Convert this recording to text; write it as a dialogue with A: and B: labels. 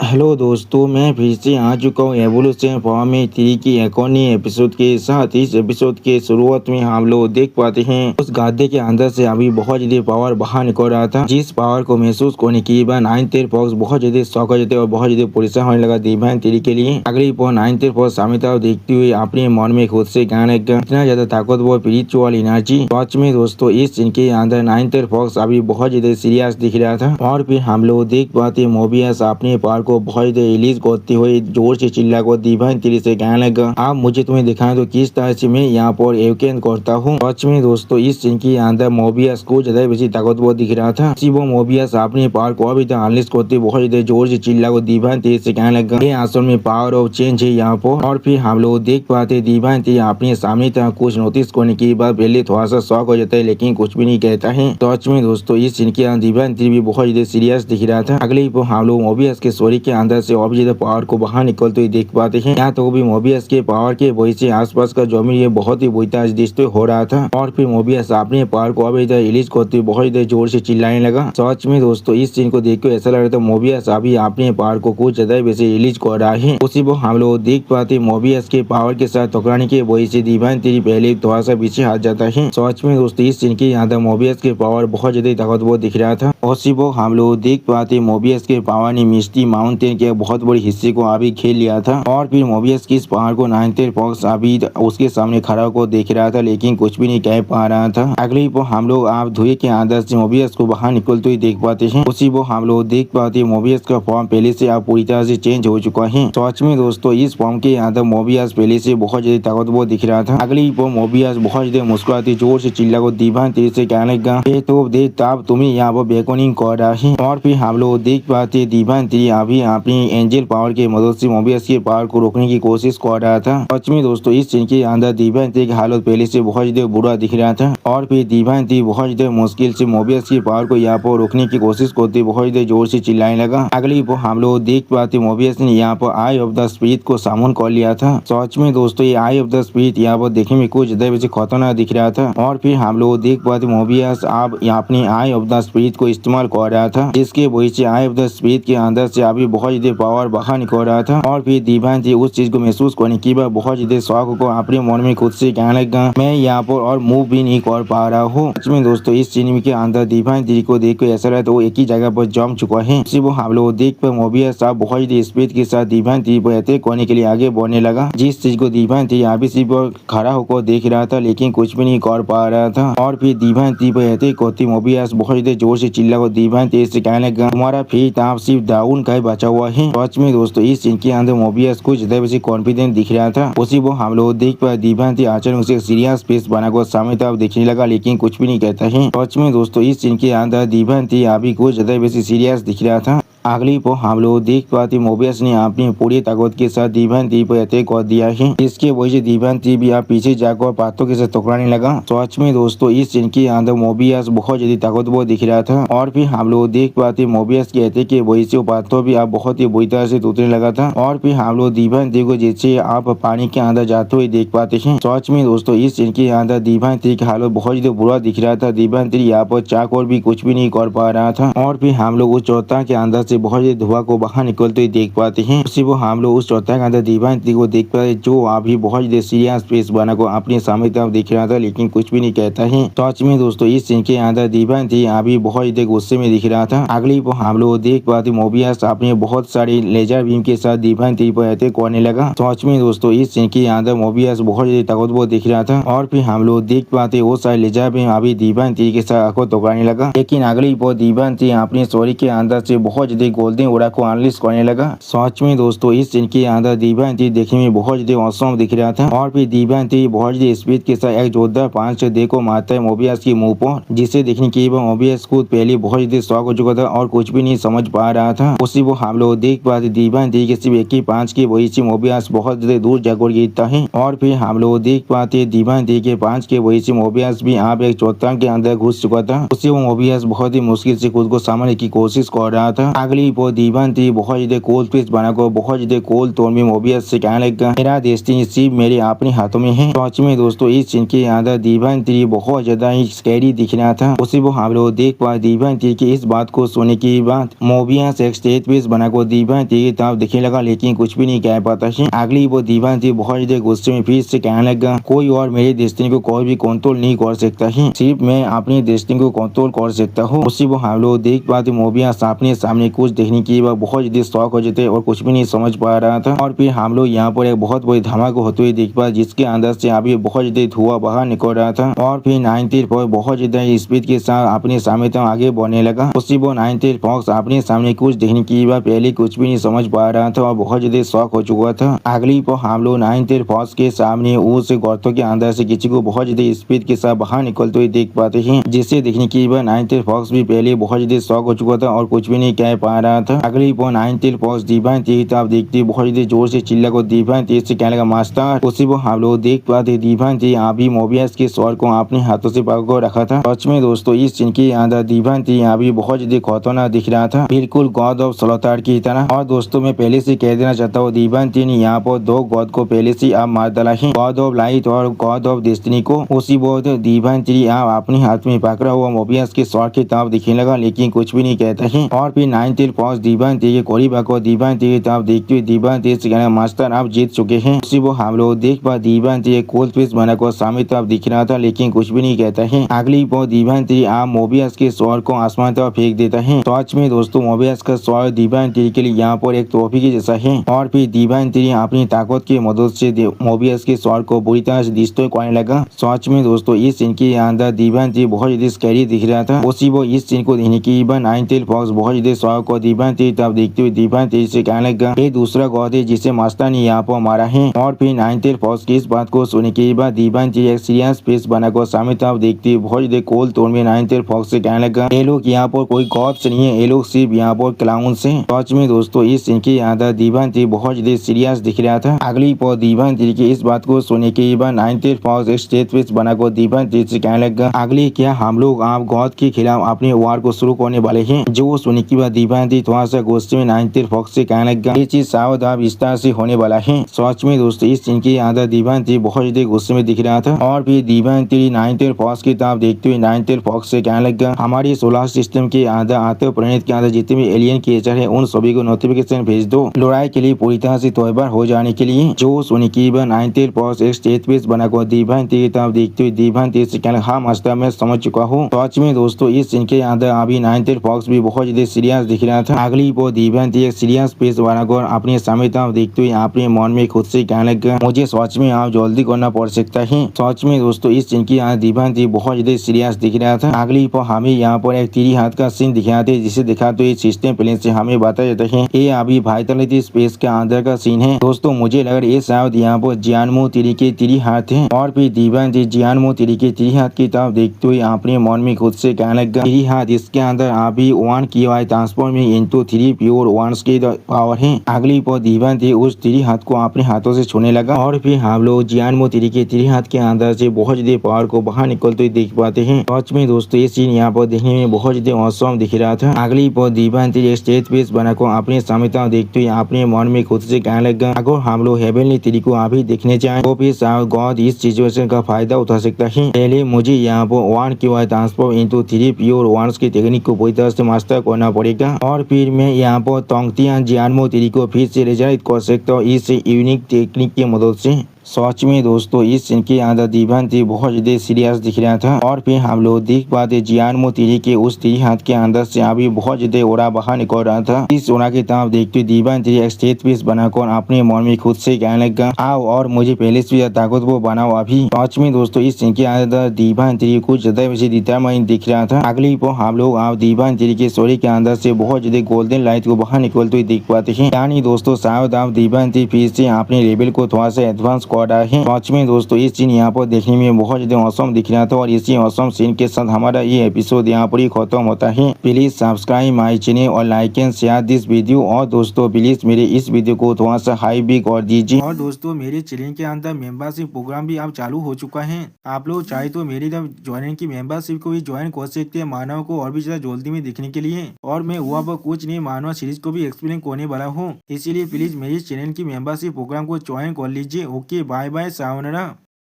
A: Hello दोस्तों, मैं फिर से आ चुका हूँ एवोल्यूशन फॉर्म 3 की एक और नई एपिसोड के साथ। इस एपिसोड के शुरुआत में हम लोग देख पाते हैं उस गाधे के अंदर से अभी बहुत ज्यादा पावर बाहर निकल रहा था, जिस पावर को महसूस करने के बाद नाइन फॉक्स बहुत ज्यादा शौक हो जाते और बहुत ज्यादा परेशान होने लगा दिव्यांग तेरी के लिए। अगली पर नाइन फॉक्स सामिता देखते हुए अपने मन में खुद से कहने लगा, इतना ज्यादा ताकतवर स्पिरिचुअल एनर्जी। सच में दोस्तों, इस सीन के अंदर नाइन फॉक्स अभी बहुत ज्यादा सीरियस दिख रहा था। और फिर हम लोग देख पाते मोबियस अपने पावर को बहुत रिलीज करते हुए जोर से चिल्ला कर दिव्यांग तेरी से कहने लगा, आप मुझे तुम्हें दिखाएं तो किस तरह से मैं यहाँ पर एवकेन करता हूँ। सच में दोस्तों, इस सीन के अंदर मोबियस को ज्यादा बेसी ताकतवर दिख रहा था। वो मोबियस अपने पावर को अभी तक अनलिस्ट करते बहुत ज्यादा जोर से चिल्ला कर दिव्यांग तेरी से कहने लगा, ये असल में पावर ऑफ चेंज है यहाँ पर। और फिर हम लोग देख पाते दिव्यांग तेरी अपने सामने तक कुछ नोटिस करने के बाद पहले थोड़ा सा शॉक हो जाता है, लेकिन कुछ भी नहीं कहता है। सच में दोस्तों, इस सीन के अंदर दिव्यांग तेरी भी बहुत ज्यादा सीरियस दिख रहा था। अगले ही हम लोग मोबियस के स्टोरी के अंदर से और भी ज्यादा पावर को बाहर निकलते हुए देख पाते हैं। यहाँ तो भी मोबियस के पावर के वजह से आसपास का जमीन ये बहुत ही बुरी हो रहा था। और फिर मोबियस अपने पावर को अभी इधर रिलीज करते हुए बहुत ज्यादा जोर से चिल्लाने लगा। सच में दोस्तों, इस सीन को देख कर ऐसा लग रहा था मोबियस अभी अपने पावर को कुछ ज्यादा वैसे रिलीज कर रहा है। उसी को हम लोग देख पाते मोबियस के पावर के साथ टकराने की वजह से दिव्यांग तेरी पहले थोड़ा सा पीछे हट जाता है। सच में दोस्तों, इस सीन के अंदर मोबियस के पावर बहुत ज्यादा ताकतवर दिख रहा था। उसी को हम लोग देख पाते मोबियस के पावर ने मिस्टी माउंटेन के बहुत बड़ी हिस्से को अभी खेल लिया था। और फिर मोबियस की इस पहाड़ को नाइन फॉक्स अभी उसके सामने खड़ा होकर देख रहा था, लेकिन कुछ भी नहीं कह पा रहा था। अगले ही हम लोग आप धुएं के अंदर से मोबियस को बाहर निकलते हुए देख पाते हैं। उसी को हम लोग देख पाते मोबियस का फॉर्म पहले से आप पूरी तरह से चेंज हो चुका है। सच में दोस्तों, इस फॉर्म के अंदर मोबियस पहले से बहुत ज्यादा ताकतवर दिख रहा था। अगले ही मोबियस बहुत ज्यादा मुस्कुराते जोर से चिल्ला को दिव्यांग तेरी से कहने लगा, तो देख आप तुम्हें यहाँ पर बेकनिंग कर रहा है। और फिर हम लोग देख पाते दिव्यांग तेरी अभी अपनी एंजल पावर की मदद से मोबियस के पावर को रोकने की कोशिश कर रहा था। सच में दोस्तों, इस सीन के अंदर दिव्यांग तेरी की हालत पहले से बहुत ज्यादा बुरा दिख रहा था। और फिर दिव्यांग तेरी बहुत ज्यादा मुश्किल से मोबियस की पावर को यहाँ पर रोकने की कोशिश करते बहुत ज्यादा जोर से चिल्लाने लगा। अगली हम लोग देख पाते मोबियस ने यहाँ पर आई ऑफ द स्पिरिट को सामन कर लिया था। सच में दोस्तों, ये आई ऑफ द स्पिरिट यहाँ पर देखने में कुछ ज्यादा वैसे खतरनाक दिख रहा था। और फिर हम लोग देख पाते मोबियस अब अपनी आई ऑफ द स्पिरिट को इस्तेमाल कर रहा था, जिसके वजह से आई ऑफ द स्पिरिट के अंदर से अभी बहुत ज्यादा पावर बाहर निकल रहा था। और फिर दिव्यांग तेरी उस चीज को महसूस करने के बाद बहुत ज्यादा शौक को अपने मन में खुद से कहने लगा, मैं यहाँ पर और मूव भी नहीं कर पा रहा हूँ। सच में दोस्तों, इस सीन के अंदर दिव्यांग तेरी को देख कर ऐसा लगा तो वो एक ही जगह पर जम चुका है। इसी वो हम लोग देख पर मोबियस साहब बहुत ज्यादा स्पीड के साथ दिव्यांग तेरी पर अटैक करने के लिए आगे बढ़ने लगा, जिस चीज को दिव्यांग तेरी अभी सिर्फ खड़ा होकर देख रहा था, लेकिन कुछ भी नहीं कर पा रहा था। और फिर दिव्यांग तेरी पर अटैक करती मोबियस बहुत ज्यादा जोर से चिल्ला कर दिव्यांग तेरी से कहने लगा, तुम्हारा फेथ आप सिर्फ डाउन का बचा हुआ है। सच में दोस्तों, इस सीन के अंदर मोबियस कुछ ज्यादा वैसे कॉन्फिडेंट दिख रहा था। उसी वो हम लोग देख पाए दिव्यांग तेरी अचानक से सीरियस फेस बनाकर सामने तरफ देखने लगा, लेकिन कुछ भी नहीं कहता है। सच में दोस्तों, इस सीन के अंदर दिव्यांग तेरी अभी कुछ ज्यादा वैसे सीरियस दिख रहा था। अगली को हम लोग देख पाते मोबियस ने अपनी पूरी ताकत के साथ दिव्यांग तेरी पर अटैक कर दिया है। इसके वजह से दिव्यांग तेरी भी आप पीछे जाकर पातों के साथ टकराने लगा। सच में दोस्तों, इस सीन के अंदर मोबियस बहुत ज्यादा ताकतवर दिख रहा था। और फिर हम लोग देख पाते मोबियस के अटैक के वजह से पातों भी आप बहुत ही बुरी तरह से टूटने लगा था। और फिर हम लोग दिव्यांग तेरी को जैसे आप पानी के अंदर जाते हुए देख पाते हैं। सच में दोस्तों, इस सीन के अंदर दिव्यांग तेरी की हालत बहुत ज्यादा बुरा दिख रहा था। दिव्यांग तेरी यहाँ पर चाक और भी कुछ भी नहीं कर पा रहा था। और फिर हम लोग उस चौथा के अंदर से बहुत ज्यादा धुआं को बाहर निकलते हुए देख पाते हैं। उसी वो हम लोग उस चौथा के अंदर दिव्यांग तेरी को देख पाते, जो अभी बहुत ज्यादा सीरियस फेस बनाकर अपने सामने तरफ देख रहा था, लेकिन कुछ भी नहीं कहता है। सच में दोस्तों, इस सीन के अंदर दिव्यांग तेरी अभी बहुत ज्यादा गुस्से में दिख रहा था। अगली वो हम लोग देख पाते मोबियस अपने बहुत सारे लेजर बीम के साथ दिव्यांग तेरी पर अटैक करने लगा। सच में दोस्तों, इस सीन के अंदर मोबियस बहुत ज्यादा ताकतवर दिख रहा था। और फिर हम लोग देख पाते वो सारे लेजर बीम अभी दिव्यांग तेरी के साथ आंखों टकराने लगा, लेकिन अगली वो दिव्यांग तेरी अपने स्टोरी के अंदर से बहुत ज्यादा गोल्डन ओरा को अनलिस्ट करने लगा। सच में दोस्तों, इस सीन के अंदर दिव्यांग तेरी देखने में बहुत ज्यादा औसम दिख रहा था। और फिर दिव्यांग तेरी बहुत ज्यादा स्पीड के साथ एक जोरदार पांच देखो मारता है मोबियस की मुंह पर, जिसे देखने के बाद मोबियस खुद पहले बहुत ज्यादा शॉक हो चुका था और कुछ भी नहीं समझ पा रहा था। उसी वो हम लोग देख पाते दिव्यांग तेरी के सिर्फ एक ही पांच की वजह से मोबियस बहुत ज्यादा दूर जाकर गिरता है। और फिर हम लोग देख पाते दिव्यांग तेरी के पांच के वजह से मोबियस भी आप एक चौथा के अंदर घुस चुका था। उसी वो मोबियस बहुत ही मुश्किल से खुद को संभालने की कोशिश कर रहा था। अगली वो दीवानती बहुत ज्यादा कोल पीस बनाकर बहुत ज्यादा कोल तौर में मोबियस से कहने लगा मेरा डेस्टिनी सिर्फ मेरे अपने हाथों में है। सच में दोस्तों इस सीन के अंदर दीवानती बहुत ज्यादा ही स्कैरी दिख रहा था। उसी वो हम लोग देख पा दीवानती की इस बात को सुनने के बाद मोबियस एक स्टेज पीस बनाकर दीवानती की तरफ दिखने लगा लेकिन कुछ भी नहीं कह पाता है। अगली वो दीवानती बहुत ज्यादा गुस्से में फिर से कहने लगा कोई और मेरी डेस्टिनी को कोई भी कंट्रोल नहीं कर सकता है, सिर्फ मैं अपनी डेस्टिनी को कंट्रोल कर सकता हूँ। उसी वो हम लोग देख पाते मोबियस अपने सामने कुछ देखने के बाद बहुत ज्यादा शौक हो जाते और कुछ भी नहीं समझ पा रहा था। और फिर हम लोग यहाँ पर एक बहुत बड़ी धमाका होते हुए देख पा जिसके अंदर से अभी बहुत ज्यादा धुआं बाहर निकल रहा था और फिर 9 बहुत ज्यादा स्पीड के साथ अपने सामने तक आगे बढ़ने लगा। उसी वो 9 फॉक्स अपने सामने कुछ देखने के बाद पहले कुछ भी नहीं समझ पा रहा था और बहुत ज्यादा शौक हो चुका था। अगली पर हम लोग 9 फॉक्स के सामने उस गर्तों के अंदर से किसी को बहुत ज्यादा स्पीड के साथ बाहर निकलते हुए देख पाते हैं, जिससे देखने के बाद 9 फॉक्स भी पहले बहुत ज्यादा शौक हो चुका था और कुछ भी नहीं कह पा रहा था। अगली पर 9 फॉक्स दीवानती की तरफ देखते बहुत ज्यादा जोर से चिल्ला को दीवानती से कहने लगा मास्टर। उसी वो हम लोग देख पाते दीवानती अभी मोबियस के स्वर को अपने हाथों से पकड़ कर रखा था। सच में दोस्तों इस सीन के अंदर दीवानती अभी बहुत ज्यादा खतरनाक दिख रहा था, बिल्कुल गॉड ऑफ स्लॉटर की तरह। और दोस्तों मैं पहले से कह देना चाहता हूँ दीवानती ने यहाँ पर दो गॉड को पहले से आप मार डाला है, गॉड ऑफ लाइट और गॉड ऑफ डेस्टिनी को। उसी बहुत दीवानती आप अपने हाथ में पकड़ा हुआ मोबियस के स्वर की तरफ दिखने लगा लेकिन कुछ भी नहीं कहता है। और फिर 9 फॉक्स दीवानती के करीब आकर दीवानती की तरफ देखते हुए दीवानती से कहना मास्टर आप जीत चुके हैं। उसी वो हम लोग देख पा दीवानती एक कोल्ड पीस बनाकर सामने तरफ दिख रहा था लेकिन कुछ भी नहीं कहता है। अगली पर दीवानती आप मोबियस के स्वर को आसमान तरफ फेंक देता है। सच में दोस्तों मोबियस का स्वर दीवानती के लिए यहाँ पर एक तोहफे के जैसा है। और फिर दीवानती अपनी ताकत की मदद से मोबियस के स्वर को बुरी तरह से डिस्ट्रॉय करने लगा। सच में दोस्तों इस सीन के अंदर दीवानती बहुत ज्यादा स्कैरी दिख रहा था। उसी वो इस सीन को देखने के बाद 9 फॉक्स बहुत ज्यादा स्वर को दीवानती तरफ देखते हुए दीवानती से कहने लगा ये दूसरा गॉड है जिसे मास्टर ने यहाँ पर मारा है। और फिर 9 फॉक्स की इस बात को सुनने के बाद दीवानती एक सीरियस फेस बनाकर सामने तरफ देखती बहुत ज्यादा कोल तोड़ में 9 फॉक्स से कहने लगा ये लोग यहाँ पर कोई गॉड्स नहीं है, ये लोग सिर्फ यहाँ पर क्लाउन्स हैं। सच में दोस्तों इस सीन के अंदर दीवानती बहुत ज्यादा सीरियस दिख रहा था। अगली पर दीवानती की इस बात को सुनने के बाद 9 फॉक्स एक स्टेज फेस बनाकर दीवानती से कहने लगा अगली क्या हम लोग आप गॉड के खिलाफ अपने वार को शुरू करने वाले हैं। जो सुनने के बाद दीवानती थोड़ा सा गुस्से में 9 फॉक्स से कहने लगा ये चीज सावध आप विस्तार से होने वाला है। सच में दोस्तों इस सीन के अंदर दीवानती बहुत ज्यादा गुस्से में दिख रहा था। और फिर दीवानती 9 फॉक्स की तरफ देखते हुए 9 फॉक्स से कहने लगा हमारी सोलर सिस्टम के अंदर आते प्लेनेट के अंदर जितने भी एलियन क्रिएचर है उन सभी को नोटिफिकेशन भेज दो लड़ाई के लिए पूरी तरह से तैयार हो जाने के लिए। जो सुनने के बाद 9 फॉक्स एक स्टेज पेस बनाकर दीवानती की तरफ देखते हुए दीवानती से कहने हाँ मास्टर मैं समझ चुका हूँ। सच में दोस्तों इस सीन के अंदर अभी 9 फॉक्स भी बहुत ज्यादा सीरियस दिख रहा था। अगली वो दीवानती एक सीरियस पेस बनाकर अपने सामने तरफ देखते हुए अपने मन में खुद से कहने लगा मुझे सच में आप जल्दी करना पड़ सकता है। सच में दोस्तों इस सीन के अंदर दीवानती बहुत ज्यादा सीरियस दिख रहा था। अगली पर हमें यहाँ पर एक 3 हाथ का सीन दिखाते जिसे दिखाते हुए सिस्टम प्लेन से हमें बताया जाता है ये अभी वाइटलिटी स्पेस के अंदर का सीन है। दोस्तों मुझे लग रहा है ये शायद यहाँ पर जियानमो तिरी के 3 हाथ है। और फिर दीवानती जियानमो तिरी के 3 हाथ की तरफ देखते हुए अपने मन में खुद से कहने लगा 3 हाथ इसके अंदर अभी 1 की Y transforming into 3 pure ones की पावर है। अगली पर दीवानती उस 3 हाथ को अपने हाथों से छूने लगा और फिर हम लोग जियानमो तिरी के 3 हाथ के अंदर से बहुत ज्यादा पावर को बाहर निकलते हुए देख पाते हैं। सच में दोस्तों ये सीन यहाँ पर देखने में बहुत ज्यादा औसम दिख रहा था। अगली पर दीवानती एक स्टेज पेस बनाकर अपने सामने देखते हुए अपने मन में खुद से कहने लगा अगर हम लोग हेवनली तिरी को अभी देखने जाए तो फिर गॉड इस सिचुएशन का फायदा उठा सकता है। पहले मुझे यहाँ पर 1 की Y transform into 3 pure ones की टेक्निक को पूरी तरह से मास्टर करना पड़ेगा और फिर मैं यहाँ पर तोंगतियान जियानमो तिरी को फिर से रिजर्व कर सकता हूँ इस यूनिक टेक्निक की मदद से। सच में दोस्तों इस सीन के अंदर दीवानती बहुत ज्यादा सीरियस दिख रहा था। और फिर हम लोग देख पाते जियानमो तिरी के उस 3 हाथ के अंदर से अभी बहुत ज्यादा ओरा बाहर निकल रहा था। इस ओरा की तरफ देखते दीवानती एक स्टेज पीस बनाकर अपने मन में खुद से कहने लगा आओ और मुझे पहले से ज्यादा ताकतवर बनाओ अभी। सच में दोस्तों इस सीन के अंदर दीवानती कुछ ज्यादा वैसे डिटरमाइन दिख रहा था। अगली पर हम लोग आप दीवानती के शरीर के अंदर से बहुत ज्यादा गोल्डन लाइट को बाहर निकलते हुए देख पाते हैं। यानी दोस्तों शायद आप दीवानती फिर से अपने लेवल को थोड़ा सा एडवांस कर रहा है। सच में दोस्तों इस सीन यहाँ पर देखने में बहुत ज्यादा औसम दिख रहा था और इसी औसम सीन के साथ हमारा ये एपिसोड यहाँ पर ही खत्म होता है। प्लीज सब्सक्राइब माई चैनल और like and share this video. और दोस्तों प्लीज मेरे इस वीडियो को थोड़ा सा हाई भी कर दीजिए। और दोस्तों मेरे चैनल के अंदर मेंबरशिप प्रोग्राम भी अब चालू हो चुका है। आप लोग चाहे तो मेरी ज्वाइनिंग की मेंबरशिप को भी ज्वाइन कर सकते हैं मानव को और भी ज्यादा जल्दी में देखने के लिए। और मैं हुआ पर कुछ नहीं मानव सीरीज को भी एक्सप्लेन करने वाला हूँ, इसीलिए प्लीज मेरी चैनल की मेंबरशिप प्रोग्राम को ज्वाइन कर लीजिए। Okay bye bye sayonara.